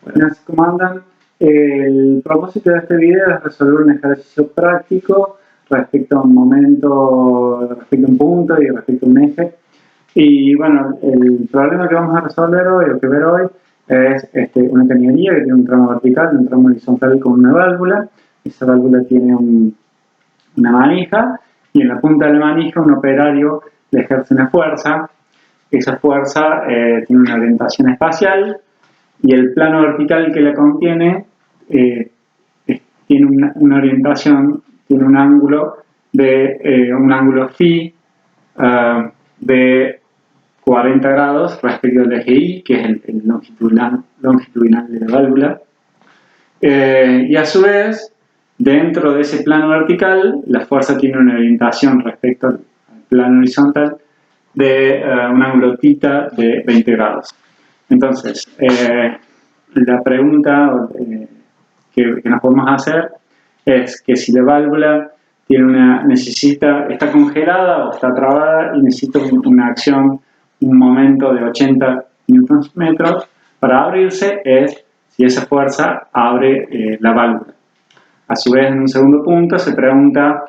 Buenas, ¿cómo andan? El propósito de este video es resolver un ejercicio práctico respecto a un momento, respecto a un punto y respecto a un eje. Y bueno, el problema que vamos a resolver hoy, o que ver hoy, es una cañería que tiene un tramo vertical y un tramo horizontal con una válvula. Esa válvula tiene una manija y en la punta de la manija un operario le ejerce una fuerza. Esa fuerza tiene una orientación espacial y el plano vertical que la contiene tiene una orientación, tiene un ángulo phi de 40 grados respecto al eje Y, que es el longitudinal de la válvula. Y a su vez, dentro de ese plano vertical, la fuerza tiene una orientación respecto al plano horizontal de un ángulo θ de 20 grados. Entonces, la pregunta que nos podemos hacer es que si la válvula está congelada o está trabada y necesita una acción, un momento de 80 Nm para abrirse, es si esa fuerza abre la válvula. A su vez, en un segundo punto se pregunta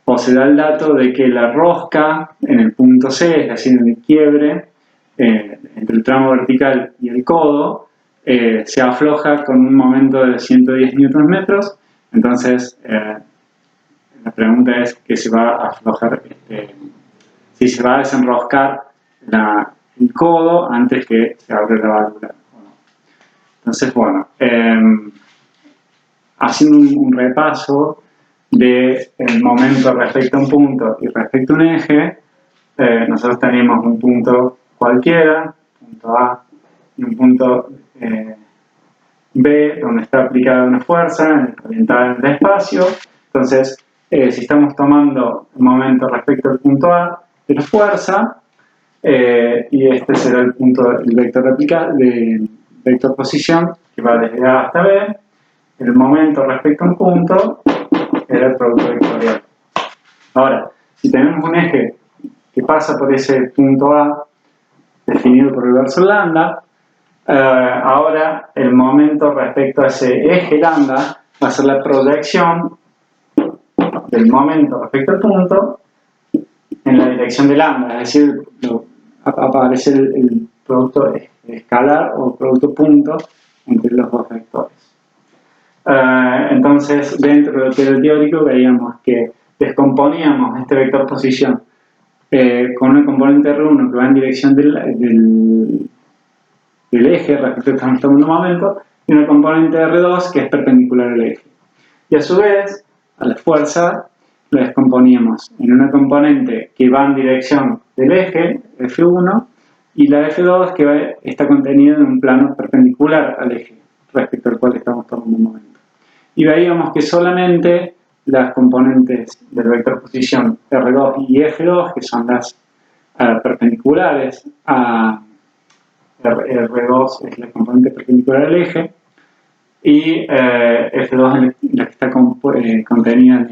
o se da el dato de que la rosca en el punto C, es decir, en el quiebre entre el tramo vertical y el codo, se afloja con un momento de 110 Nm. Entonces, la pregunta es que se va a aflojar, si se va a desenroscar el codo antes que se abra la válvula o no. Entonces, bueno, haciendo un repaso del momento respecto a un punto y respecto a un eje, nosotros tenemos un punto cualquiera, punto A, y un punto B, donde está aplicada una fuerza orientada en el espacio. Entonces, si estamos tomando un momento respecto al punto A de la fuerza, y este será el punto, el vector de vector posición, que va desde A hasta B, el momento respecto a un punto era el producto vectorial. Ahora, si tenemos un eje que pasa por ese punto A, definido por el verso lambda, ahora el momento respecto a ese eje lambda va a ser la proyección del momento respecto al punto en la dirección de lambda, es decir, aparece el producto escalar o producto punto entre los dos vectores. Entonces, dentro del teorema teórico veíamos que descomponíamos este vector posición con una componente R1 que va en dirección del eje respecto al que estamos tomando un momento y una componente R2 que es perpendicular al eje. Y a su vez, a la fuerza la descomponíamos en una componente que va en dirección del eje, F1, y la F2 que está contenida en un plano perpendicular al eje respecto al cual estamos tomando un momento. Y veíamos que solamente las componentes del vector posición R2 y F2, que son las perpendiculares a R2 es la componente perpendicular al eje, y F2 es la que está contenida en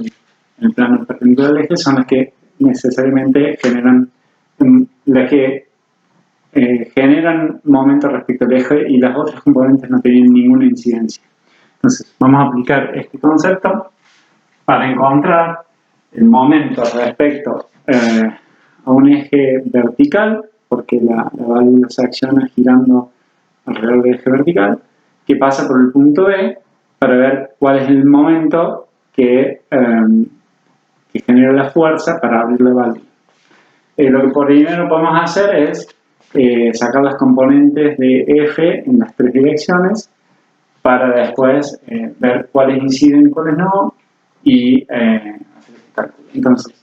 el plano perpendicular al eje, son las que necesariamente generan momentos respecto al eje, y las otras componentes no tienen ninguna incidencia. Entonces, vamos a aplicar este concepto para encontrar el momento respecto a un eje vertical, porque la válvula se acciona girando alrededor del eje vertical, que pasa por el punto B, para ver cuál es el momento que genera la fuerza para abrir la válvula. Lo que por primero podemos hacer es sacar las componentes de F en las tres direcciones, para después ver cuáles inciden y cuáles no, y hacer este cálculo. Entonces,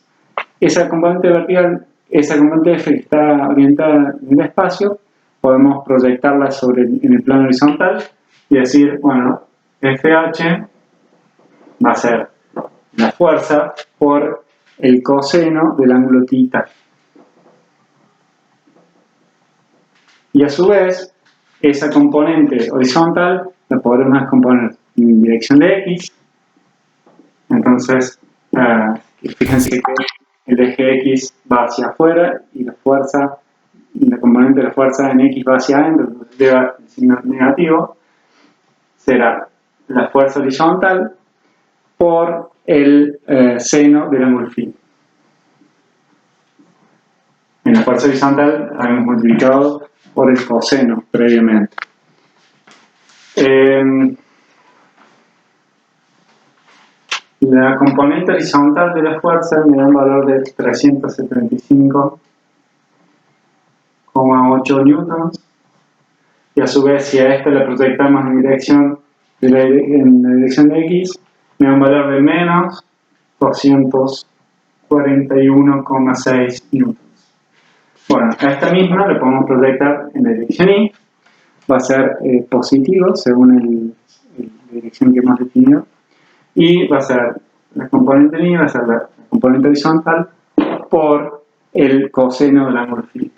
esa componente vertical, esa componente F que está orientada en el espacio, podemos proyectarla en el plano horizontal y decir, bueno, FH va a ser la fuerza por el coseno del ángulo θ. Y a su vez, esa componente horizontal la podremos descomponer en dirección de X. Entonces, fíjense que el eje X va hacia afuera y la componente de la fuerza en X va hacia adentro, entonces lleva el signo negativo. será la fuerza horizontal por el seno del ángulo phi. En la fuerza horizontal habíamos multiplicado por el coseno previamente. La componente horizontal de la fuerza me da un valor de 375,8 newtons, y a su vez si a esto le proyectamos en la dirección de X, me da un valor de menos 241,6 newtons. Bueno, a esta misma le podemos proyectar en la dirección Y, va a ser positivo según la dirección que hemos definido, y va a ser la componente Y, va a ser la componente horizontal por el coseno del ángulo phi.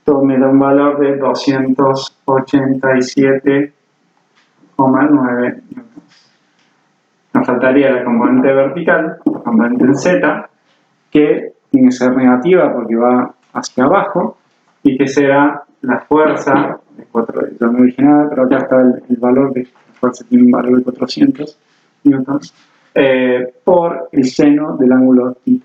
Esto me da un valor de 287,9 newtons. Nos faltaría la componente vertical, la componente en Z, que tiene que ser negativa porque va hacia abajo, y que será la fuerza de 4, yo no dije nada, pero acá está el valor de la fuerza, tiene un valor de 400 newtons, por el seno del ángulo θ.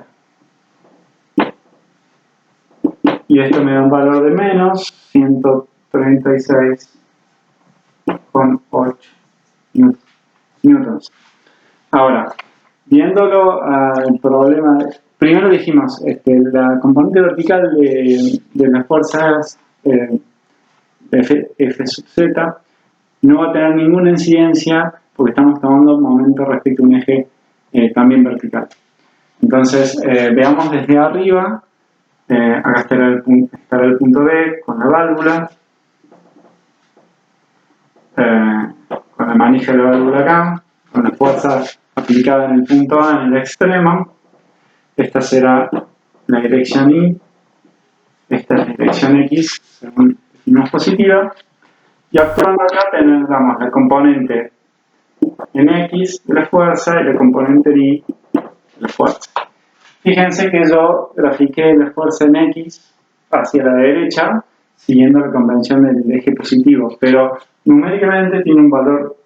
Y esto me da un valor de menos 136,8 newtons. Ahora, viéndolo al problema, primero dijimos, la componente vertical de las fuerzas F sub z no va a tener ninguna incidencia porque estamos tomando un momento respecto a un eje también vertical. Entonces, veamos desde arriba. Acá estará el punto B con la válvula, con la manija de la válvula acá, con la fuerza aplicada en el punto A en el extremo. Esta será la dirección Y, esta es la dirección X, según definimos positiva, y actuando acá tenemos la componente en X de la fuerza y la componente en Y de la fuerza. Fíjense que yo grafiqué la fuerza en X hacia la derecha, siguiendo la convención del eje positivo, pero numéricamente tiene un valor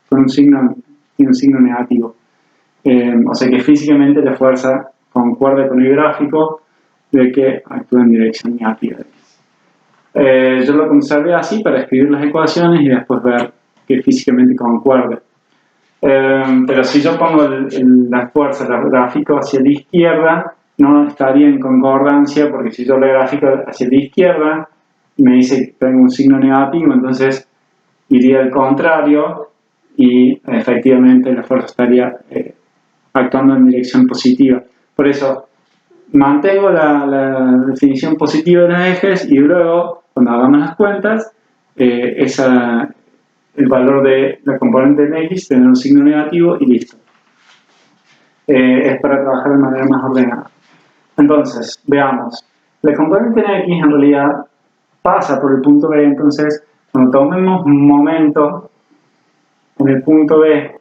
con un signo negativo. O sea que físicamente la fuerza concuerda con el gráfico de que actúa en dirección negativa. Yo lo conservé así para escribir las ecuaciones y después ver que físicamente concuerde. Pero si yo pongo la fuerza, la gráfico hacia la izquierda, no estaría en concordancia, porque si yo la gráfico hacia la izquierda, me dice que tengo un signo negativo, entonces iría al contrario y efectivamente la fuerza estaría actuando en dirección positiva. Por eso, mantengo la definición positiva de los ejes y luego, cuando hagamos las cuentas, el valor de la componente en X tener un signo negativo y listo. Es para trabajar de manera más ordenada. Entonces, veamos. La componente en X en realidad pasa por el punto B, entonces cuando tomemos un momento en el punto B,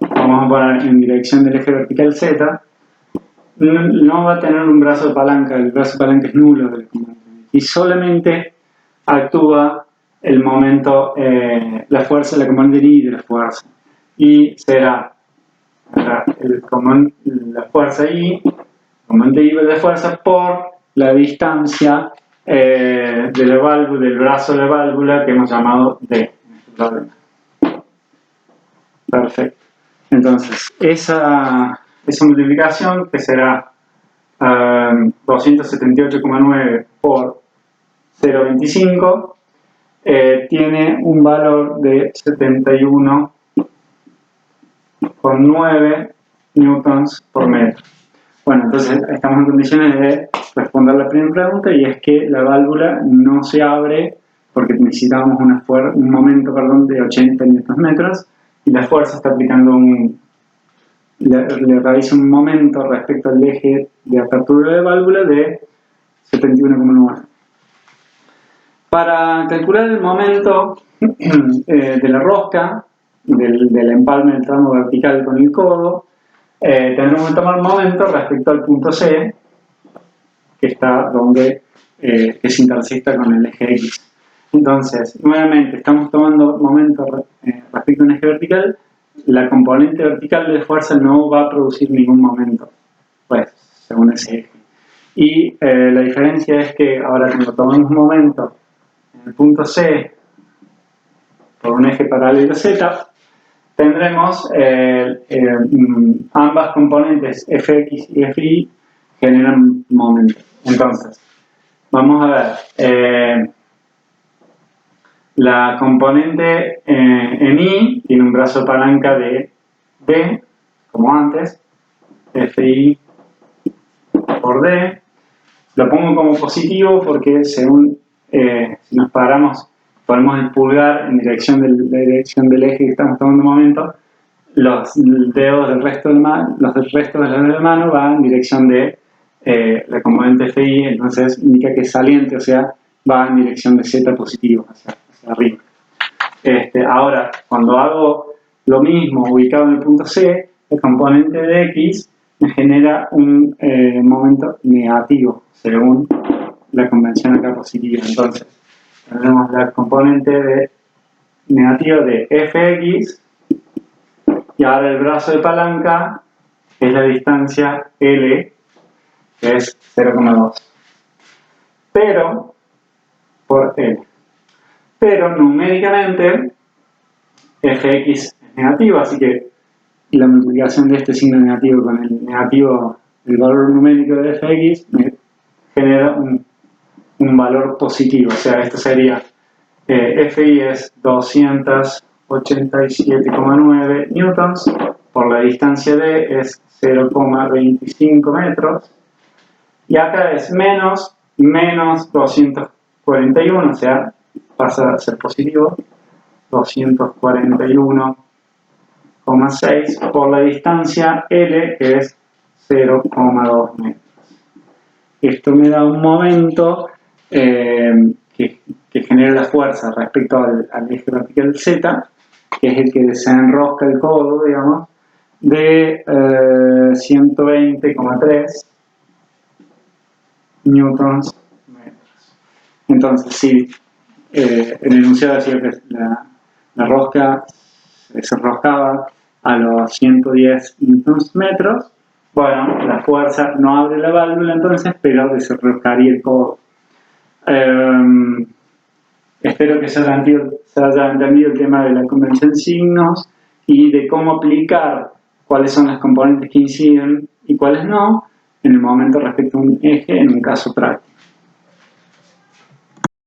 vamos a poner en dirección del eje vertical Z, no va a tener un brazo de palanca, el brazo de palanca es nulo del componente, y solamente actúa el momento, la fuerza, la componente Y de la fuerza, y será la fuerza Y, la componente Y de la fuerza por la distancia de la válvula, del brazo de la válvula que hemos llamado D en este problema. Perfecto. Entonces, esa multiplicación, que será 278,9 por 0,25, tiene un valor de 71,9 newtons por metro. Bueno, entonces estamos en condiciones de responder la primera pregunta, y es que la válvula no se abre porque necesitamos un momento de 80 newtons, y la fuerza está aplicando le realiza un momento respecto al eje de apertura de válvula de 71,9. Para calcular el momento de la rosca, del empalme del tramo vertical con el codo, tenemos que tomar momento respecto al punto C, que está donde se intersecta con el eje X. Entonces, nuevamente, estamos tomando momento respecto a un eje vertical. La componente vertical de fuerza no va a producir ningún momento, pues, según ese eje. Y la diferencia es que ahora cuando tomamos un momento en el punto C por un eje paralelo Z, tendremos ambas componentes Fx y Fy generan momento. Entonces, vamos a ver. La componente en I tiene un brazo de palanca de D, como antes, Fi por D. Lo pongo como positivo porque según, si nos paramos, ponemos el pulgar en dirección del eje que estamos tomando un momento, los dedos del resto de los dedos de la mano van en dirección de la componente Fi, entonces indica que es saliente, o sea, va en dirección de Z positivo, hacia arriba. Ahora, cuando hago lo mismo ubicado en el punto C, el componente de X me genera un momento negativo, según la convención acá positiva. Entonces, tenemos la componente negativa de Fx, y ahora el brazo de palanca es la distancia L, que es 0,2. Pero, por L. Pero numéricamente, Fx es negativo, así que la multiplicación de este signo negativo con el negativo, el valor numérico de Fx, me genera un valor positivo. O sea, esto sería, Fi es 287,9 newtons, por la distancia D es 0,25 metros, y acá es menos 241, o sea, pasa a ser positivo, 241,6 por la distancia L, que es 0,2 metros. Esto me da un momento que genera la fuerza respecto al eje vertical Z, que es el que desenrosca el codo, digamos, de 120,3 newtons metros. Entonces, si el enunciado decía que la rosca se enroscaba a los 110 newtons metros, bueno, la fuerza no abre la válvula entonces, pero desenroscaría el codo. Espero que se haya entendido el tema de la convención de signos y de cómo aplicar cuáles son las componentes que inciden y cuáles no en el momento respecto a un eje en un caso práctico.